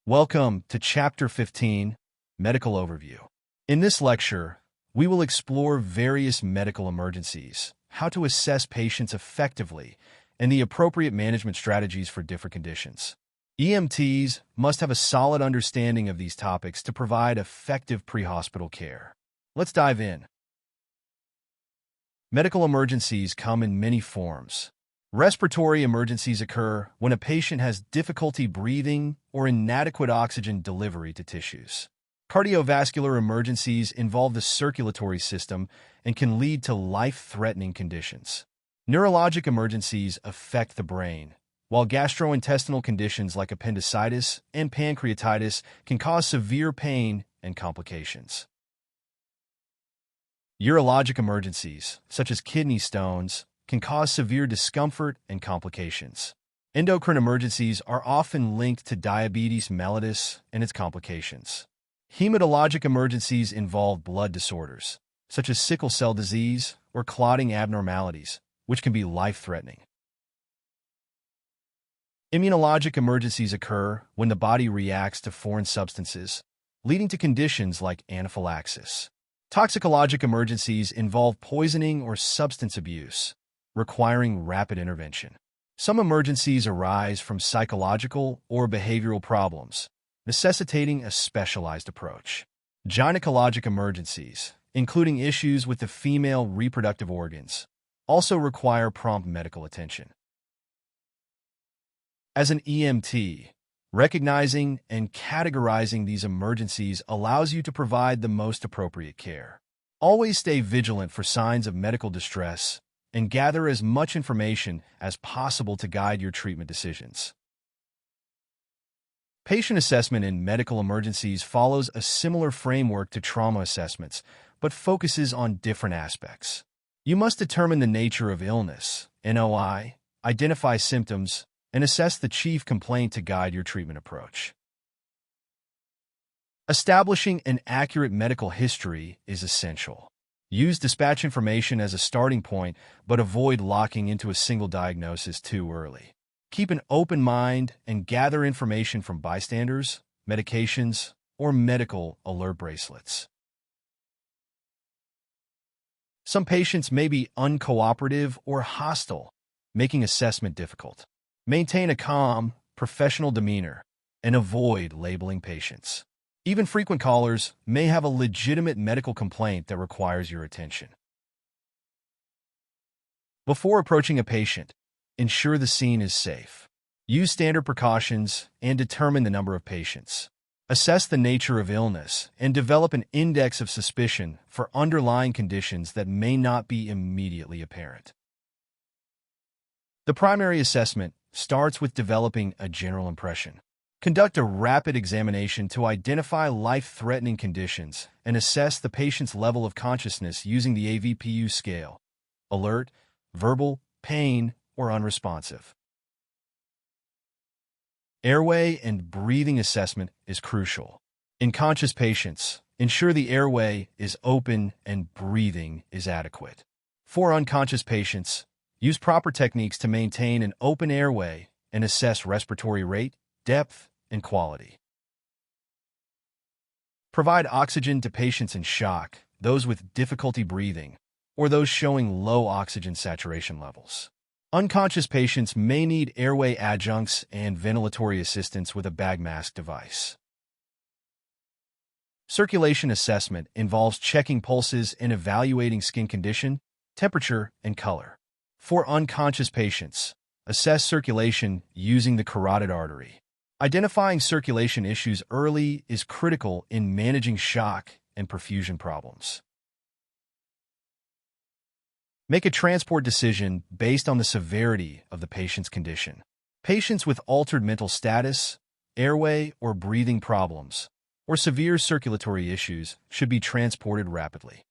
Welcome to Chapter 15, Medical Overview. In this lecture, we will explore various medical emergencies, how to assess patients effectively, and the appropriate management strategies for different conditions. EMTs must have a solid understanding of these topics to provide effective pre-hospital care. Let's dive in. Medical emergencies come in many forms. Respiratory emergencies occur when a patient has difficulty breathing or inadequate oxygen delivery to tissues. Cardiovascular emergencies involve the circulatory system and can lead to life-threatening conditions. Neurologic emergencies affect the brain, while gastrointestinal conditions like appendicitis and pancreatitis can cause severe pain and complications. Urologic emergencies, such as kidney stones, can cause severe discomfort and complications. Endocrine emergencies are often linked to diabetes mellitus and its complications. Hematologic emergencies involve blood disorders, such as sickle cell disease or clotting abnormalities, which can be life-threatening. Immunologic emergencies occur when the body reacts to foreign substances, leading to conditions like anaphylaxis. Toxicologic emergencies involve poisoning or substance abuse, requiring rapid intervention. Some emergencies arise from psychological or behavioral problems, necessitating a specialized approach. Gynecologic emergencies, including issues with the female reproductive organs, also require prompt medical attention. As an EMT, recognizing and categorizing these emergencies allows you to provide the most appropriate care. Always stay vigilant for signs of medical distress and gather as much information as possible to guide your treatment decisions. Patient assessment in medical emergencies follows a similar framework to trauma assessments, but focuses on different aspects. You must determine the nature of illness, NOI, identify symptoms, and assess the chief complaint to guide your treatment approach. Establishing an accurate medical history is essential. Use dispatch information as a starting point, but avoid locking into a single diagnosis too early. Keep an open mind and gather information from bystanders, medications, or medical alert bracelets. Some patients may be uncooperative or hostile, making assessment difficult. Maintain a calm, professional demeanor and avoid labeling patients. Even frequent callers may have a legitimate medical complaint that requires your attention. Before approaching a patient, ensure the scene is safe. Use standard precautions and determine the number of patients. Assess the nature of illness and develop an index of suspicion for underlying conditions that may not be immediately apparent. The primary assessment starts with developing a general impression. Conduct a rapid examination to identify life-threatening conditions and assess the patient's level of consciousness using the AVPU scale: alert, verbal, pain, or unresponsive. Airway and breathing assessment is crucial. In conscious patients, ensure the airway is open and breathing is adequate. For unconscious patients, use proper techniques to maintain an open airway and assess respiratory rate, depth, and quality. Provide oxygen to patients in shock, those with difficulty breathing, or those showing low oxygen saturation levels. Unconscious patients may need airway adjuncts and ventilatory assistance with a bag mask device. Circulation assessment involves checking pulses and evaluating skin condition, temperature, and color. For unconscious patients, assess circulation using the carotid artery. Identifying circulation issues early is critical in managing shock and perfusion problems. Make a transport decision based on the severity of the patient's condition. Patients with altered mental status, airway or breathing problems, or severe circulatory issues should be transported rapidly.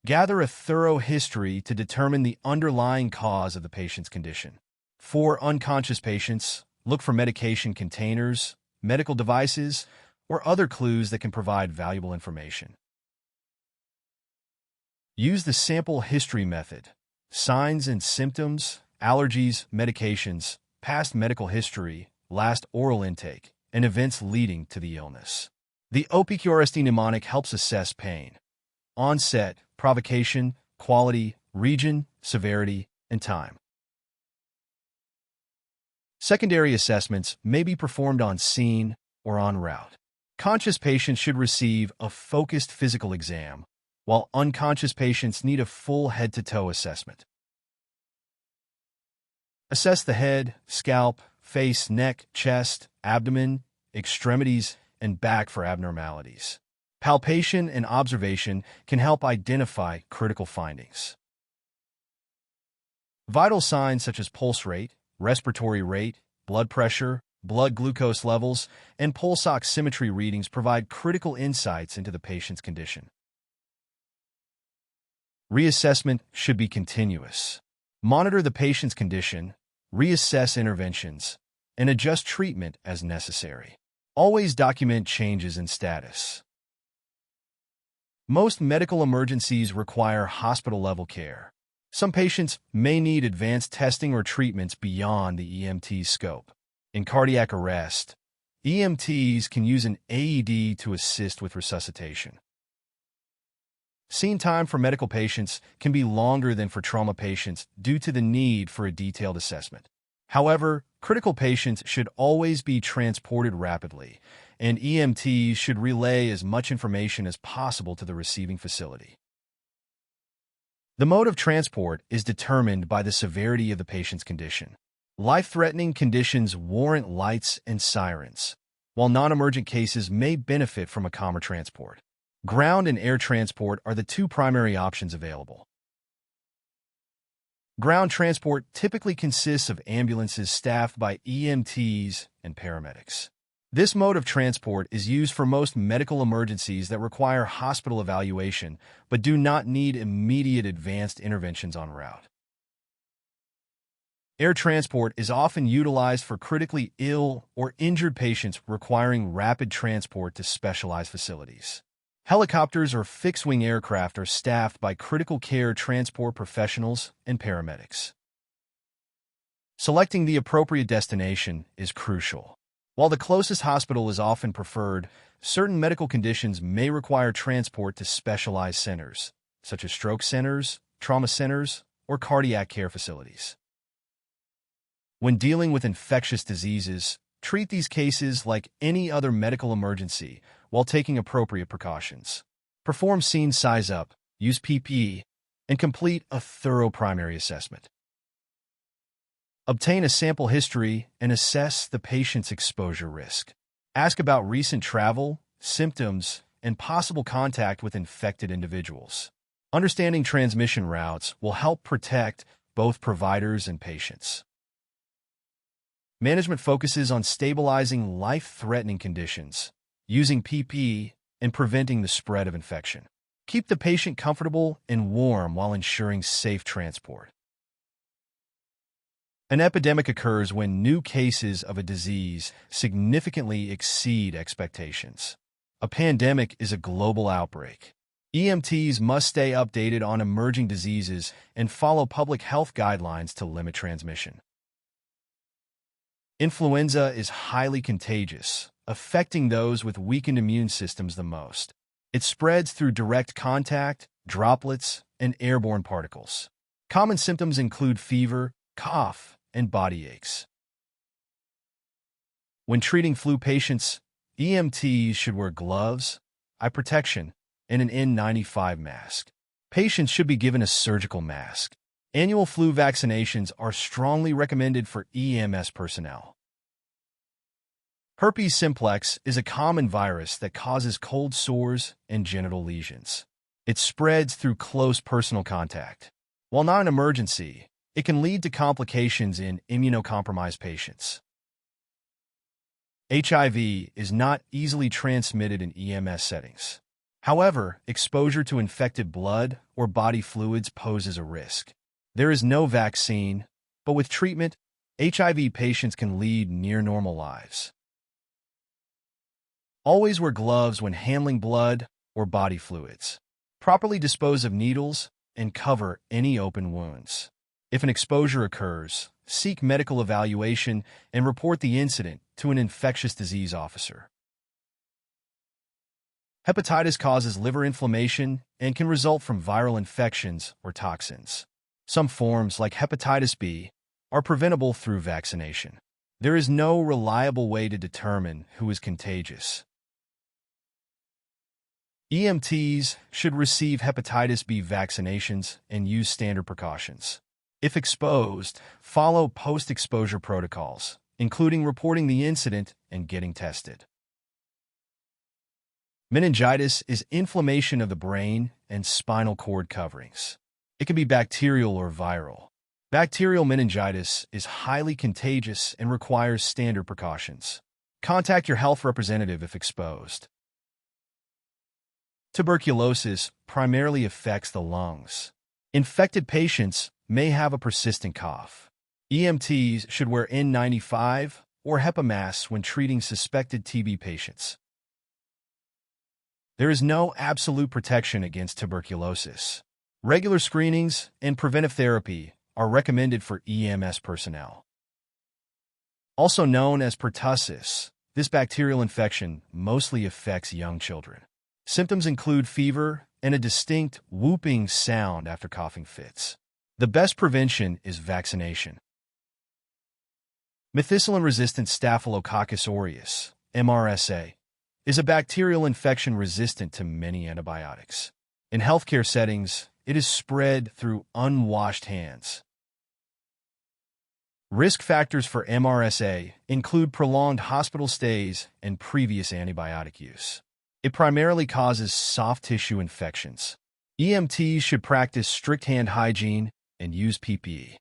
Gather a thorough history to determine the underlying cause of the patient's condition. For unconscious patients, look for medication containers, medical devices, or other clues that can provide valuable information. Use the sample history method. Signs and symptoms, allergies, medications, past medical history, last oral intake, and events leading to the illness. The OPQRST mnemonic helps assess pain: onset, provocation, quality, region, severity, and time. Secondary assessments may be performed on scene or en route. Conscious patients should receive a focused physical exam, while unconscious patients need a full head-to-toe assessment. Assess the head, scalp, face, neck, chest, abdomen, extremities, and back for abnormalities. Palpation and observation can help identify critical findings. Vital signs such as pulse rate, respiratory rate, blood pressure, blood glucose levels, and pulse oximetry readings provide critical insights into the patient's condition. Reassessment should be continuous. Monitor the patient's condition, reassess interventions, and adjust treatment as necessary. Always document changes in status. Most medical emergencies require hospital-level care. Some patients may need advanced testing or treatments beyond the EMT's scope. In cardiac arrest, EMTs can use an AED to assist with resuscitation. Scene time for medical patients can be longer than for trauma patients due to the need for a detailed assessment. However, critical patients should always be transported rapidly, and EMTs should relay as much information as possible to the receiving facility. The mode of transport is determined by the severity of the patient's condition. Life-threatening conditions warrant lights and sirens, while non-emergent cases may benefit from a calmer transport. Ground and air transport are the two primary options available. Ground transport typically consists of ambulances staffed by EMTs and paramedics. This mode of transport is used for most medical emergencies that require hospital evaluation but do not need immediate advanced interventions en route. Air transport is often utilized for critically ill or injured patients requiring rapid transport to specialized facilities. Helicopters or fixed-wing aircraft are staffed by critical care transport professionals and paramedics. Selecting the appropriate destination is crucial. While the closest hospital is often preferred, certain medical conditions may require transport to specialized centers, such as stroke centers, trauma centers, or cardiac care facilities. When dealing with infectious diseases, treat these cases like any other medical emergency while taking appropriate precautions. Perform scene size-up, use PPE, and complete a thorough primary assessment. Obtain a sample history and assess the patient's exposure risk. Ask about recent travel, symptoms, and possible contact with infected individuals. Understanding transmission routes will help protect both providers and patients. Management focuses on stabilizing life-threatening conditions, using PPE, and preventing the spread of infection. Keep the patient comfortable and warm while ensuring safe transport. An epidemic occurs when new cases of a disease significantly exceed expectations. A pandemic is a global outbreak. EMTs must stay updated on emerging diseases and follow public health guidelines to limit transmission. Influenza is highly contagious, affecting those with weakened immune systems the most. It spreads through direct contact, droplets, and airborne particles. Common symptoms include fever, cough, and body aches. When treating flu patients, EMTs should wear gloves, eye protection, and an N95 mask. Patients should be given a surgical mask. Annual flu vaccinations are strongly recommended for EMS personnel. Herpes simplex is a common virus that causes cold sores and genital lesions. It spreads through close personal contact. While not an emergency, it can lead to complications in immunocompromised patients. HIV is not easily transmitted in EMS settings. However, exposure to infected blood or body fluids poses a risk. There is no vaccine, but with treatment, HIV patients can lead near-normal lives. Always wear gloves when handling blood or body fluids. Properly dispose of needles and cover any open wounds. If an exposure occurs, seek medical evaluation and report the incident to an infectious disease officer. Hepatitis causes liver inflammation and can result from viral infections or toxins. Some forms, like hepatitis B, are preventable through vaccination. There is no reliable way to determine who is contagious. EMTs should receive hepatitis B vaccinations and use standard precautions. If exposed, follow post-exposure protocols, including reporting the incident and getting tested. Meningitis is inflammation of the brain and spinal cord coverings. It can be bacterial or viral. Bacterial meningitis is highly contagious and requires standard precautions. Contact your health representative if exposed. Tuberculosis primarily affects the lungs. Infected patients may have a persistent cough. EMTs should wear N95 or HEPA masks when treating suspected TB patients. There is no absolute protection against tuberculosis. Regular screenings and preventive therapy are recommended for EMS personnel. Also known as pertussis, this bacterial infection mostly affects young children. Symptoms include fever and a distinct whooping sound after coughing fits. The best prevention is vaccination. Methicillin-resistant Staphylococcus aureus, MRSA, is a bacterial infection resistant to many antibiotics. In healthcare settings, it is spread through unwashed hands. Risk factors for MRSA include prolonged hospital stays and previous antibiotic use. It primarily causes soft tissue infections. EMTs should practice strict hand hygiene and use PPE.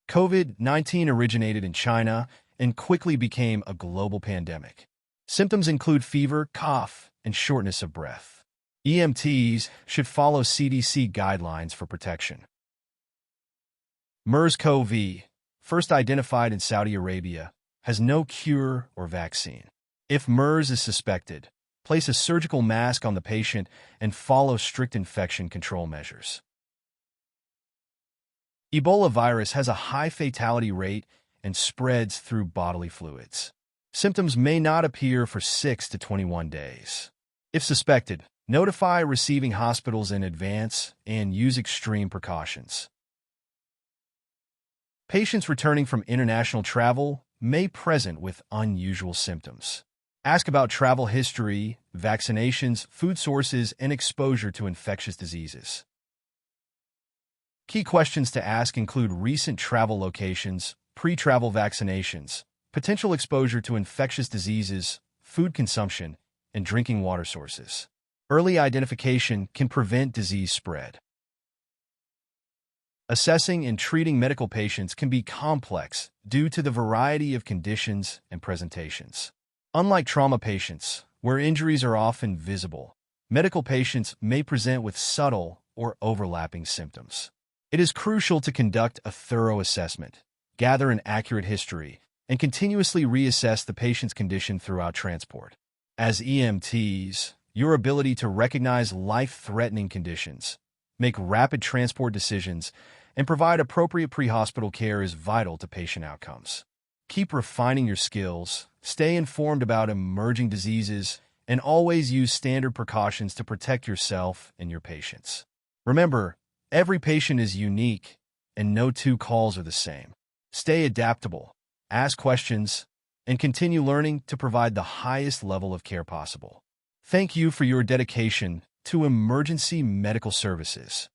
COVID-19 originated in China and quickly became a global pandemic. Symptoms include fever, cough, and shortness of breath. EMTs should follow CDC guidelines for protection. MERS-CoV, first identified in Saudi Arabia, has no cure or vaccine. If MERS is suspected, place a surgical mask on the patient and follow strict infection control measures. Ebola virus has a high fatality rate and spreads through bodily fluids. Symptoms may not appear for 6 to 21 days. If suspected, notify receiving hospitals in advance and use extreme precautions. Patients returning from international travel may present with unusual symptoms. Ask about travel history, vaccinations, food sources, and exposure to infectious diseases. Key questions to ask include recent travel locations, pre-travel vaccinations, potential exposure to infectious diseases, food consumption, and drinking water sources. Early identification can prevent disease spread. Assessing and treating medical patients can be complex due to the variety of conditions and presentations. Unlike trauma patients, where injuries are often visible, medical patients may present with subtle or overlapping symptoms. It is crucial to conduct a thorough assessment, gather an accurate history, and continuously reassess the patient's condition throughout transport. As EMTs, your ability to recognize life-threatening conditions, make rapid transport decisions, and provide appropriate pre-hospital care is vital to patient outcomes. Keep refining your skills, stay informed about emerging diseases, and always use standard precautions to protect yourself and your patients. Remember, every patient is unique, and no two calls are the same. Stay adaptable, ask questions, and continue learning to provide the highest level of care possible. Thank you for your dedication to emergency medical services.